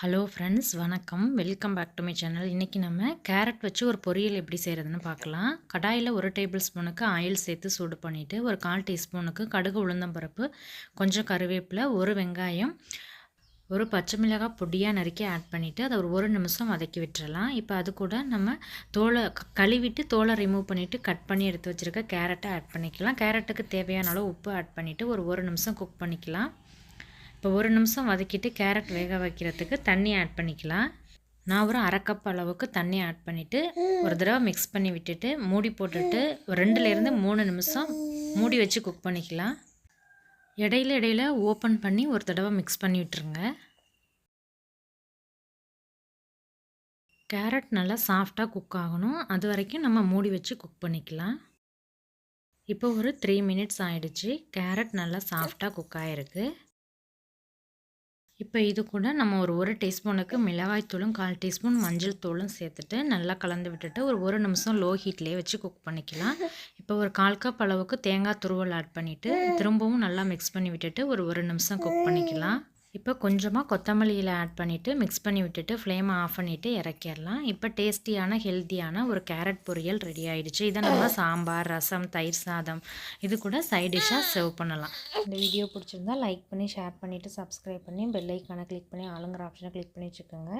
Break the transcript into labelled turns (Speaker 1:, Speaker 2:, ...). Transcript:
Speaker 1: Hello friends, வணக்கம். Welcome back to my channel. இன்றைக்கி நம்ம கேரட் வச்சு ஒரு பொரியல் எப்படி செய்கிறதுன்னு பார்க்கலாம். கடாயில் 1 டேபிள் ஸ்பூனுக்கு ஆயில் சேர்த்து சூடு பண்ணிவிட்டு, ஒரு 1/4 டீஸ்பூனுக்கு கடுகு உளுந்தம்பருப்பு, கொஞ்சம் கருவேப்பிலை, ஒரு வெங்காயம், ஒரு பச்சை மிளகாய் பொடியாக நறுக்கி ஆட் பண்ணிவிட்டு அதை ஒரு 1 நிமிஷம் வதக்கி விட்டுறலாம். இப்போ அது கூட நம்ம கழுவிட்டு தோலை ரிமூவ் பண்ணிவிட்டு கட் பண்ணி எடுத்து வச்சுருக்க கேரட்டை ஆட் பண்ணிக்கலாம். கேரட்டுக்கு தேவையான அளவு உப்பு ஆட் பண்ணிவிட்டு ஒரு 1 நிமிஷம் குக் பண்ணிக்கலாம். இப்போ 1 நிமிஷம் வதக்கிட்டு கேரட் வேக வைக்கிறதுக்கு தண்ணி ஆட் பண்ணிக்கலாம். நான் ஒரு 1/2 கப் அளவுக்கு தண்ணி ஆட் பண்ணிவிட்டு ஒரு தடவை மிக்ஸ் பண்ணி விட்டுட்டு மூடி போட்டுட்டு ஒரு 2லேருந்து 3 நிமிஷம் மூடி வச்சு குக் பண்ணிக்கலாம். இடையில ஓப்பன் பண்ணி ஒரு தடவை மிக்ஸ் பண்ணி விட்டுருங்க. கேரட் நல்லா சாஃப்டாக குக் ஆகணும், அது வரைக்கும் நம்ம மூடி வச்சு குக் பண்ணிக்கலாம். இப்போ ஒரு 3 மினிட்ஸ் ஆயிடுச்சு. கேரட் நல்லா சாஃப்டாக குக் ஆகிருக்கு. இப்போ இது கூட நம்ம ஒரு 1 டீஸ்பூனுக்கு மிளகாய் தூளும் 1/4 டீஸ்பூன் மஞ்சள் தூளும் சேர்த்துட்டு நல்லா கலந்து விட்டுட்டு ஒரு 1 நிமிஷம் லோ ஹீட்லேயே வச்சு குக் பண்ணிக்கலாம். இப்போ ஒரு 1/4 கப் அளவுக்கு தேங்காய் துருவல் ஆட் பண்ணிவிட்டு திரும்பவும் நல்லா மிக்ஸ் பண்ணி விட்டுட்டு ஒரு 1 நிமிஷம் குக் பண்ணிக்கலாம். இப்போ கொஞ்சமாக கொத்தமல்லி இலை ஆட் பண்ணிவிட்டு மிக்ஸ் பண்ணி விட்டுட்டு ஃப்ளேமை ஆஃப் பண்ணிவிட்டு இறக்கிடலாம். இப்போ டேஸ்டியான ஹெல்த்தியான ஒரு கேரட் பொரியல் ரெடி ஆகிடுச்சு. இதை நம்ம சாம்பார், ரசம், தயிர் சாதம் இது கூட சைட் டிஷ்ஷாக சர்வ் பண்ணலாம். இந்த வீடியோ பிடிச்சிருந்தா லைக் பண்ணி ஷேர் பண்ணிவிட்டு சப்ஸ்கிரைப் பண்ணி பெல் ஐக்கானை கிளிக் பண்ணி ஆளுங்கிற ஆப்ஷனை கிளிக் பண்ணி வச்சுக்கோங்க.